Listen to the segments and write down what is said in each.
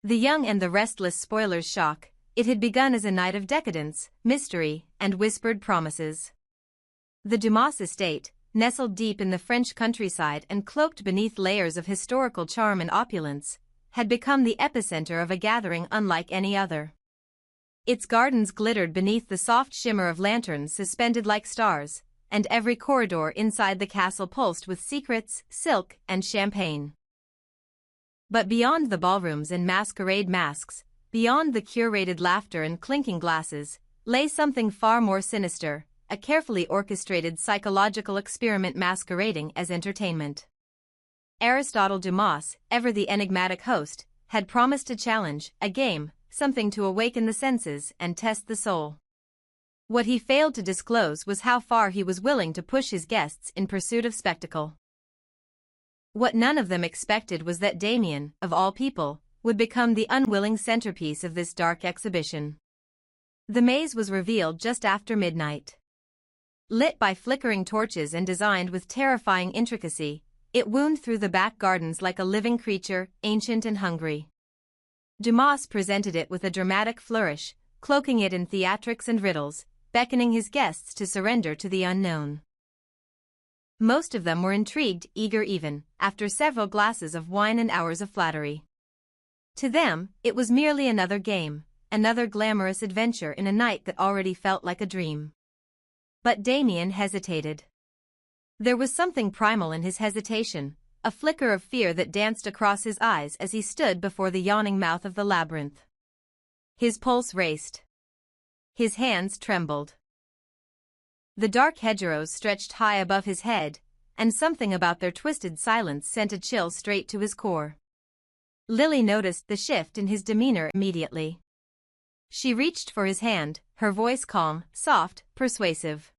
The young and the restless spoilers shock. It had begun as a night of decadence, mystery, and whispered promises. The Dumas estate, nestled deep in the French countryside and cloaked beneath layers of historical charm and opulence, had become the epicenter of a gathering unlike any other. Its gardens glittered beneath the soft shimmer of lanterns suspended like stars, and every corridor inside the castle pulsed with secrets, silk, and champagne. But beyond the ballrooms and masquerade masks, beyond the curated laughter and clinking glasses, lay something far more sinister, a carefully orchestrated psychological experiment masquerading as entertainment. Aristotle Dumas, ever the enigmatic host, had promised a challenge, a game, something to awaken the senses and test the soul. What he failed to disclose was how far he was willing to push his guests in pursuit of spectacle. What none of them expected was that Damian, of all people, would become the unwilling centerpiece of this dark exhibition. The maze was revealed just after midnight. Lit by flickering torches and designed with terrifying intricacy, it wound through the back gardens like a living creature, ancient and hungry. Dumas presented it with a dramatic flourish, cloaking it in theatrics and riddles, beckoning his guests to surrender to the unknown. Most of them were intrigued, eager even, after several glasses of wine and hours of flattery. To them, it was merely another game, another glamorous adventure in a night that already felt like a dream. But Damian hesitated. There was something primal in his hesitation, a flicker of fear that danced across his eyes as he stood before the yawning mouth of the labyrinth. His pulse raced. His hands trembled. The dark hedgerows stretched high above his head, and something about their twisted silence sent a chill straight to his core. Lily noticed the shift in his demeanor immediately. She reached for his hand, her voice calm, soft, persuasive.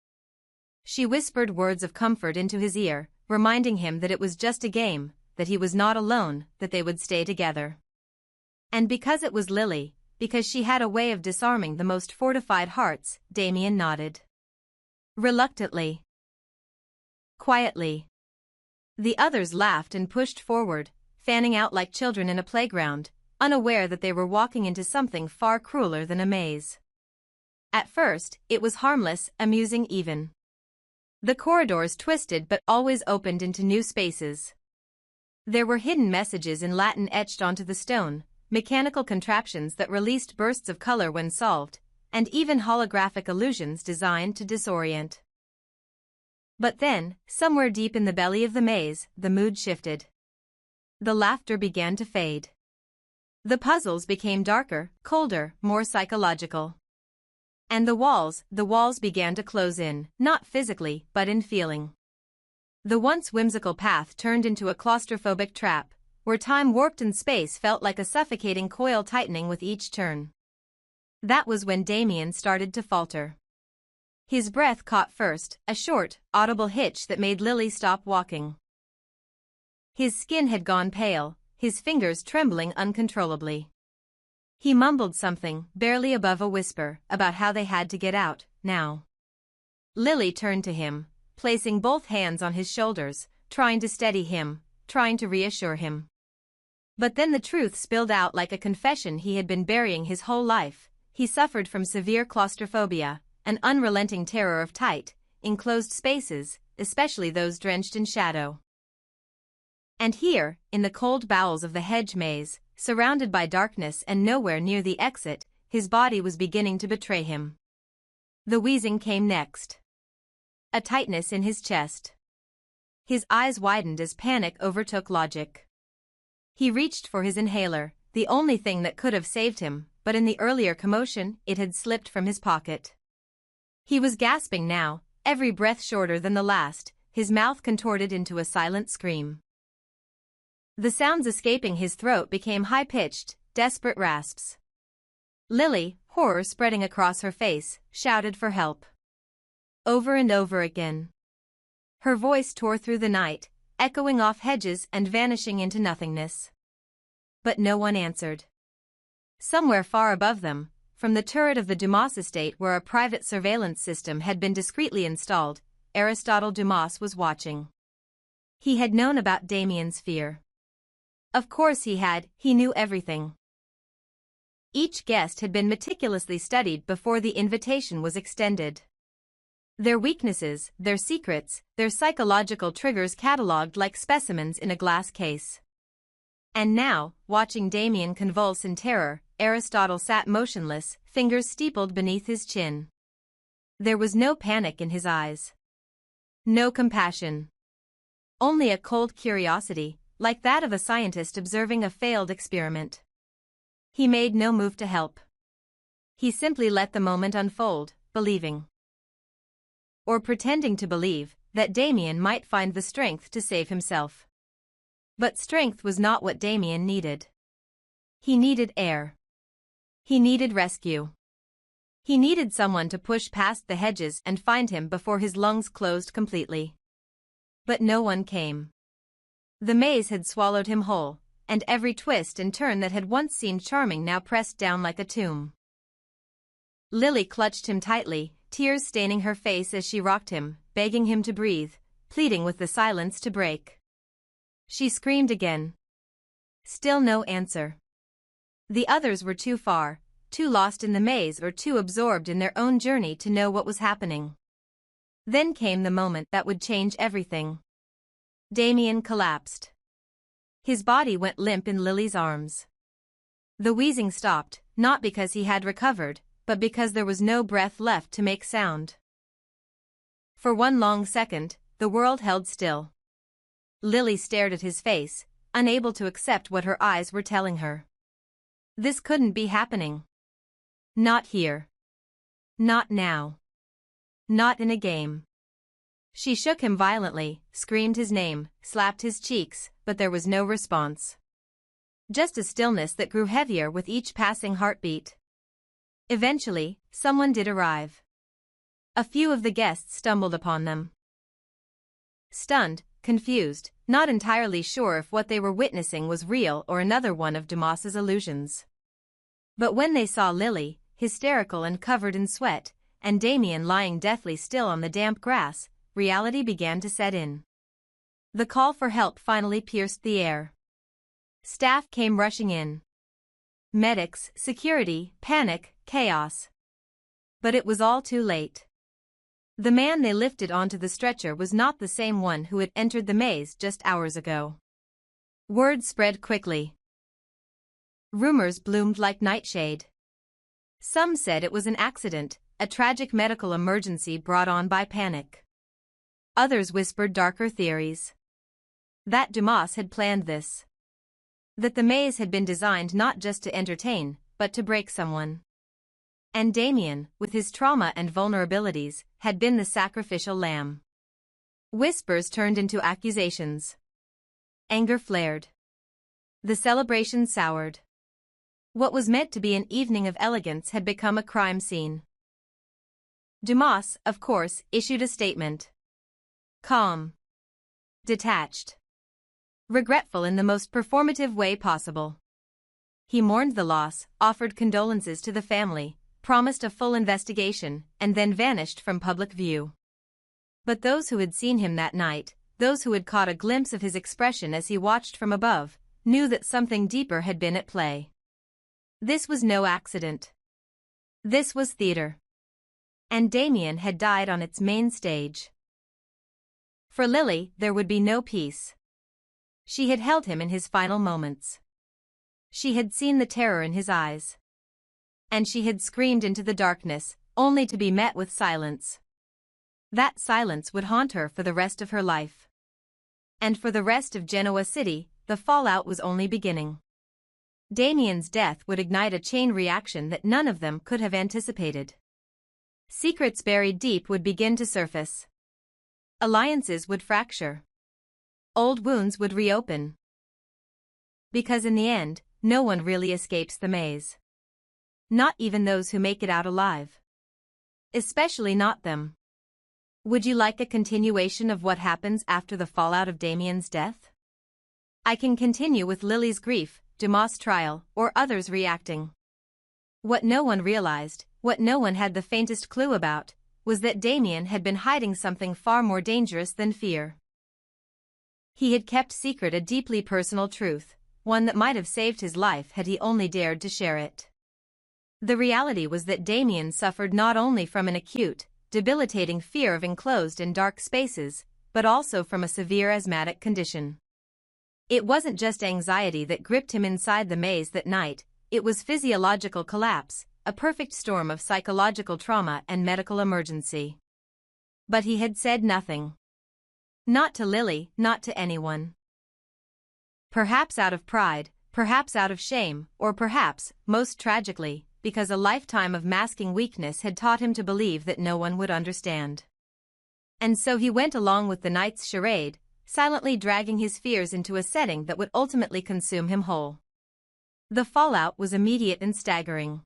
She whispered words of comfort into his ear, reminding him that it was just a game, that he was not alone, that they would stay together. And because it was Lily, because she had a way of disarming the most fortified hearts, Damian nodded. Reluctantly. Quietly. The others laughed and pushed forward, fanning out like children in a playground, unaware that they were walking into something far crueler than a maze. At first, it was harmless, amusing even. The corridors twisted but always opened into new spaces. There were hidden messages in Latin etched onto the stone, mechanical contraptions that released bursts of color when solved, and even holographic illusions designed to disorient. But then, somewhere deep in the belly of the maze, the mood shifted. The laughter began to fade. The puzzles became darker, colder, more psychological. And the walls began to close in, not physically, but in feeling. The once whimsical path turned into a claustrophobic trap, where time warped and space felt like a suffocating coil tightening with each turn. That was when Damian started to falter. His breath caught first, a short, audible hitch that made Lily stop walking. His skin had gone pale, his fingers trembling uncontrollably. He mumbled something, barely above a whisper, about how they had to get out, now. Lily turned to him, placing both hands on his shoulders, trying to steady him, trying to reassure him. But then the truth spilled out like a confession he had been burying his whole life. He suffered from severe claustrophobia, an unrelenting terror of tight, enclosed spaces, especially those drenched in shadow. And here, in the cold bowels of the hedge maze, surrounded by darkness and nowhere near the exit, his body was beginning to betray him. The wheezing came next. A tightness in his chest. His eyes widened as panic overtook logic. He reached for his inhaler, the only thing that could have saved him, but in the earlier commotion, it had slipped from his pocket. He was gasping now, every breath shorter than the last, his mouth contorted into a silent scream. The sounds escaping his throat became high-pitched, desperate rasps. Lily, horror spreading across her face, shouted for help. Over and over again. Her voice tore through the night, echoing off hedges and vanishing into nothingness. But no one answered. Somewhere far above them, from the turret of the Dumas estate where a private surveillance system had been discreetly installed, Aristotle Dumas was watching. He had known about Damian's fear. Of course he had, he knew everything. Each guest had been meticulously studied before the invitation was extended. Their weaknesses, their secrets, their psychological triggers catalogued like specimens in a glass case. And now, watching Damian convulse in terror, Aristotle sat motionless, fingers steepled beneath his chin. There was no panic in his eyes. No compassion. Only a cold curiosity, like that of a scientist observing a failed experiment. He made no move to help. He simply let the moment unfold, believing, or pretending to believe, that Damian might find the strength to save himself. But strength was not what Damian needed. He needed air. He needed rescue. He needed someone to push past the hedges and find him before his lungs closed completely. But no one came. The maze had swallowed him whole, and every twist and turn that had once seemed charming now pressed down like a tomb. Lily clutched him tightly, tears staining her face as she rocked him, begging him to breathe, pleading with the silence to break. She screamed again. Still no answer. The others were too far, too lost in the maze or too absorbed in their own journey to know what was happening. Then came the moment that would change everything. Damian collapsed. His body went limp in Lily's arms. The wheezing stopped, not because he had recovered, but because there was no breath left to make sound. For one long second, the world held still. Lily stared at his face, unable to accept what her eyes were telling her. This couldn't be happening. Not here. Not now. Not in a game. She shook him violently, screamed his name, slapped his cheeks, but there was no response. Just a stillness that grew heavier with each passing heartbeat. Eventually, someone did arrive. A few of the guests stumbled upon them. Stunned, confused, not entirely sure if what they were witnessing was real or another one of Dumas's illusions. But when they saw Lily, hysterical and covered in sweat, and Damian lying deathly still on the damp grass, reality began to set in. The call for help finally pierced the air. Staff came rushing in. Medics, security, panic, chaos. But it was all too late. The man they lifted onto the stretcher was not the same one who had entered the maze just hours ago. Word spread quickly. Rumors bloomed like nightshade. Some said it was an accident, a tragic medical emergency brought on by panic. Others whispered darker theories. That Dumas had planned this. That the maze had been designed not just to entertain, but to break someone. And Damian, with his trauma and vulnerabilities, had been the sacrificial lamb. Whispers turned into accusations. Anger flared. The celebration soured. What was meant to be an evening of elegance had become a crime scene. Dumas, of course, issued a statement. Calm. Detached. Regretful in the most performative way possible. He mourned the loss, offered condolences to the family, promised a full investigation, and then vanished from public view. But those who had seen him that night, those who had caught a glimpse of his expression as he watched from above, knew that something deeper had been at play. This was no accident. This was theater. And Damian had died on its main stage. For Lily, there would be no peace. She had held him in his final moments. She had seen the terror in his eyes. And she had screamed into the darkness, only to be met with silence. That silence would haunt her for the rest of her life. And for the rest of Genoa City, the fallout was only beginning. Damian's death would ignite a chain reaction that none of them could have anticipated. Secrets buried deep would begin to surface. Alliances would fracture. Old wounds would reopen. Because in the end, no one really escapes the maze. Not even those who make it out alive. Especially not them. Would you like a continuation of what happens after the fallout of Damian's death? I can continue with Lily's grief, Dumas' trial, or others reacting. What no one realized, what no one had the faintest clue about, was that Damian had been hiding something far more dangerous than fear. He had kept secret a deeply personal truth, one that might have saved his life had he only dared to share it. The reality was that Damian suffered not only from an acute, debilitating fear of enclosed and dark spaces, but also from a severe asthmatic condition. It wasn't just anxiety that gripped him inside the maze that night, it was physiological collapse, a perfect storm of psychological trauma and medical emergency. But he had said nothing. Not to Lily, not to anyone. Perhaps out of pride, perhaps out of shame, or perhaps, most tragically, because a lifetime of masking weakness had taught him to believe that no one would understand. And so he went along with the night's charade, silently dragging his fears into a setting that would ultimately consume him whole. The fallout was immediate and staggering.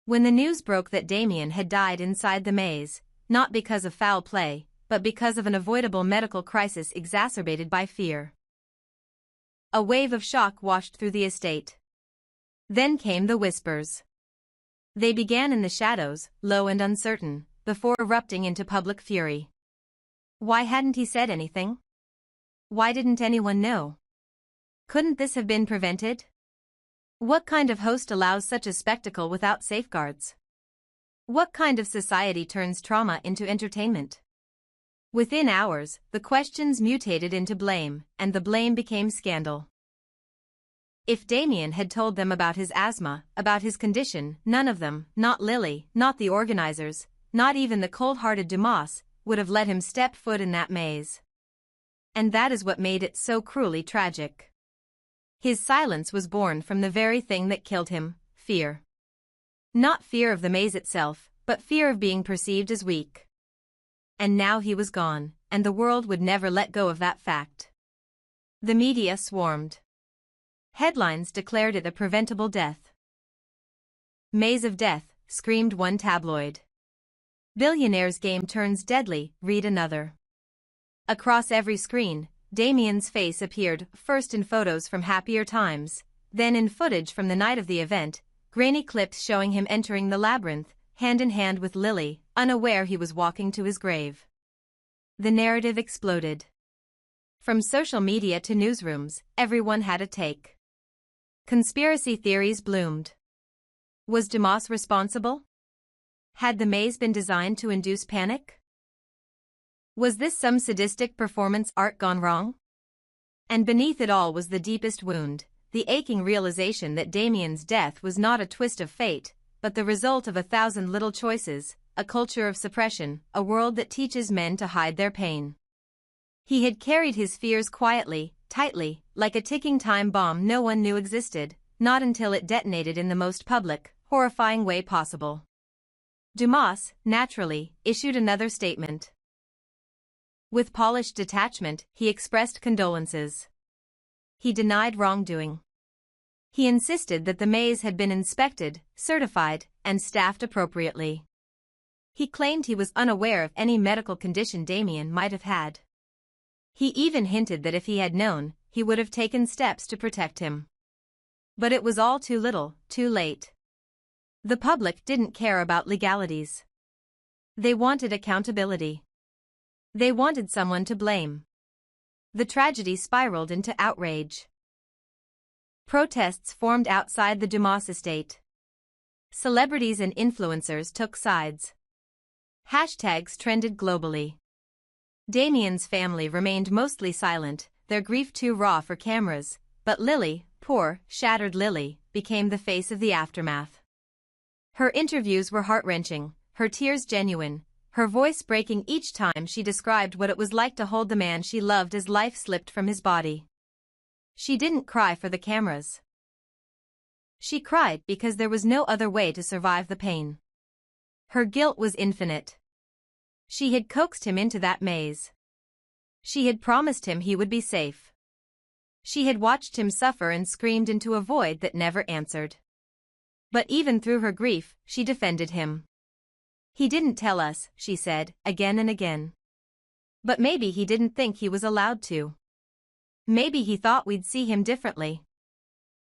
When the news broke that Damian had died inside the maze, not because of foul play, but because of an avoidable medical crisis exacerbated by fear, a wave of shock washed through the estate. Then came the whispers. They began in the shadows, low and uncertain, before erupting into public fury. Why hadn't he said anything? Why didn't anyone know? Couldn't this have been prevented? What kind of host allows such a spectacle without safeguards? What kind of society turns trauma into entertainment? Within hours, the questions mutated into blame, and the blame became scandal. If Damian had told them about his asthma, about his condition, none of them, not Lily, not the organizers, not even the cold-hearted Dumas, would have let him step foot in that maze. And that is what made it so cruelly tragic. His silence was born from the very thing that killed him, fear. Not fear of the maze itself, but fear of being perceived as weak. And now he was gone, and the world would never let go of that fact. The media swarmed. Headlines declared it a preventable death. Maze of death, screamed one tabloid. Billionaire's game turns deadly, read another. Across every screen, Damian's face appeared, first in photos from happier times, then in footage from the night of the event, grainy clips showing him entering the labyrinth, hand in hand with Lily, unaware he was walking to his grave. The narrative exploded. From social media to newsrooms, everyone had a take. Conspiracy theories bloomed. Was Dumas responsible? Had the maze been designed to induce panic? Was this some sadistic performance art gone wrong? And beneath it all was the deepest wound, the aching realization that Damian's death was not a twist of fate, but the result of 1,000 little choices, a culture of suppression, a world that teaches men to hide their pain. He had carried his fears quietly, tightly, like a ticking time bomb no one knew existed, not until it detonated in the most public, horrifying way possible. Dumas, naturally, issued another statement. With polished detachment, he expressed condolences. He denied wrongdoing. He insisted that the maze had been inspected, certified, and staffed appropriately. He claimed he was unaware of any medical condition Damian might have had. He even hinted that if he had known, he would have taken steps to protect him. But it was all too little, too late. The public didn't care about legalities. They wanted accountability. They wanted someone to blame. The tragedy spiraled into outrage. Protests formed outside the Dumas estate. Celebrities and influencers took sides. Hashtags trended globally. Damian's family remained mostly silent, their grief too raw for cameras, but Lily, poor, shattered Lily, became the face of the aftermath. Her interviews were heart-wrenching, her tears genuine, her voice breaking each time she described what it was like to hold the man she loved as life slipped from his body. She didn't cry for the cameras. She cried because there was no other way to survive the pain. Her guilt was infinite. She had coaxed him into that maze. She had promised him he would be safe. She had watched him suffer and screamed into a void that never answered. But even through her grief, she defended him. He didn't tell us, she said, again and again. But maybe he didn't think he was allowed to. Maybe he thought we'd see him differently.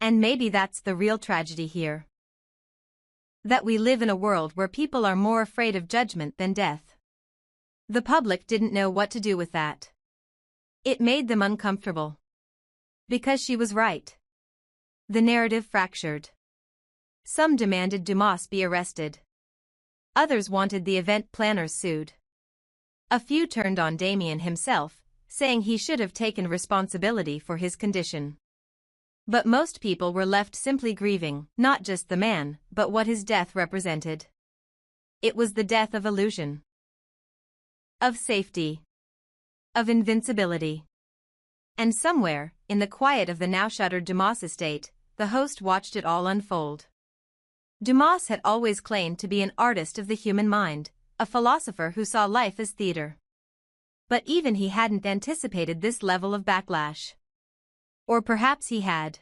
And maybe that's the real tragedy here. That we live in a world where people are more afraid of judgment than death. The public didn't know what to do with that. It made them uncomfortable. Because she was right. The narrative fractured. Some demanded Dumas be arrested. Others wanted the event planners sued. A few turned on Damian himself, saying he should have taken responsibility for his condition. But most people were left simply grieving, not just the man, but what his death represented. It was the death of illusion, of safety, of invincibility. And somewhere, in the quiet of the now shuttered Dumas estate, the host watched it all unfold. Dumas had always claimed to be an artist of the human mind, a philosopher who saw life as theater. But even he hadn't anticipated this level of backlash. Or perhaps he had.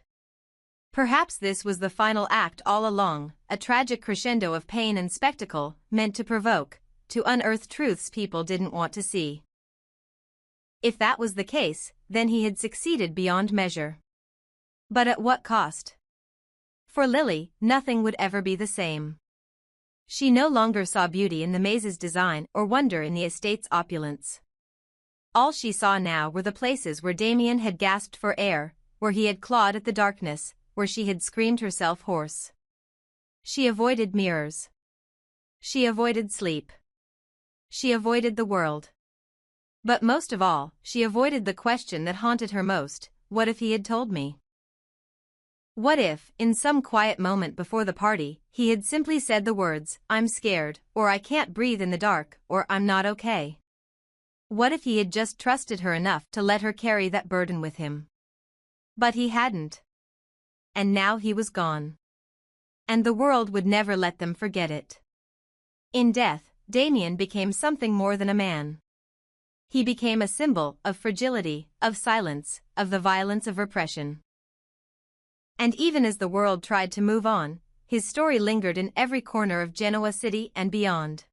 Perhaps this was the final act all along, a tragic crescendo of pain and spectacle, meant to provoke, to unearth truths people didn't want to see. If that was the case, then he had succeeded beyond measure. But at what cost? For Lily, nothing would ever be the same. She no longer saw beauty in the maze's design or wonder in the estate's opulence. All she saw now were the places where Damian had gasped for air, where he had clawed at the darkness, where she had screamed herself hoarse. She avoided mirrors. She avoided sleep. She avoided the world. But most of all, she avoided the question that haunted her most: what if he had told me? What if, in some quiet moment before the party, he had simply said the words, "I'm scared," or "I can't breathe in the dark," or "I'm not okay"? What if he had just trusted her enough to let her carry that burden with him? But he hadn't. And now he was gone. And the world would never let them forget it. In death, Damian became something more than a man. He became a symbol of fragility, of silence, of the violence of repression. And even as the world tried to move on, his story lingered in every corner of Genoa City and beyond.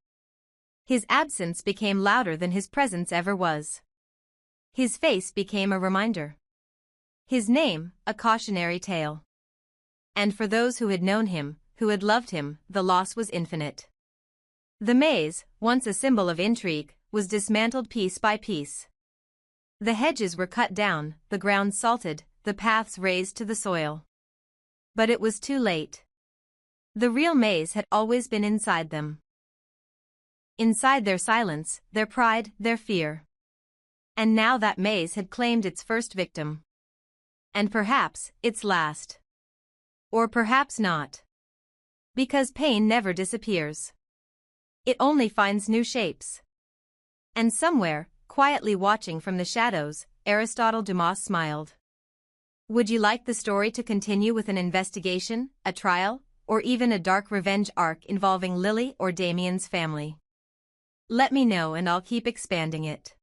His absence became louder than his presence ever was. His face became a reminder. His name, a cautionary tale. And for those who had known him, who had loved him, the loss was infinite. The maze, once a symbol of intrigue, was dismantled piece by piece. The hedges were cut down, the ground salted, the paths razed to the soil. But it was too late. The real maze had always been inside them. Inside their silence, their pride, their fear. And now that maze had claimed its first victim. And perhaps, its last. Or perhaps not. Because pain never disappears. It only finds new shapes. And somewhere, quietly watching from the shadows, Aristotle Dumas smiled. Would you like the story to continue with an investigation, a trial, or even a dark revenge arc involving Lily or Damian's family? Let me know and I'll keep expanding it.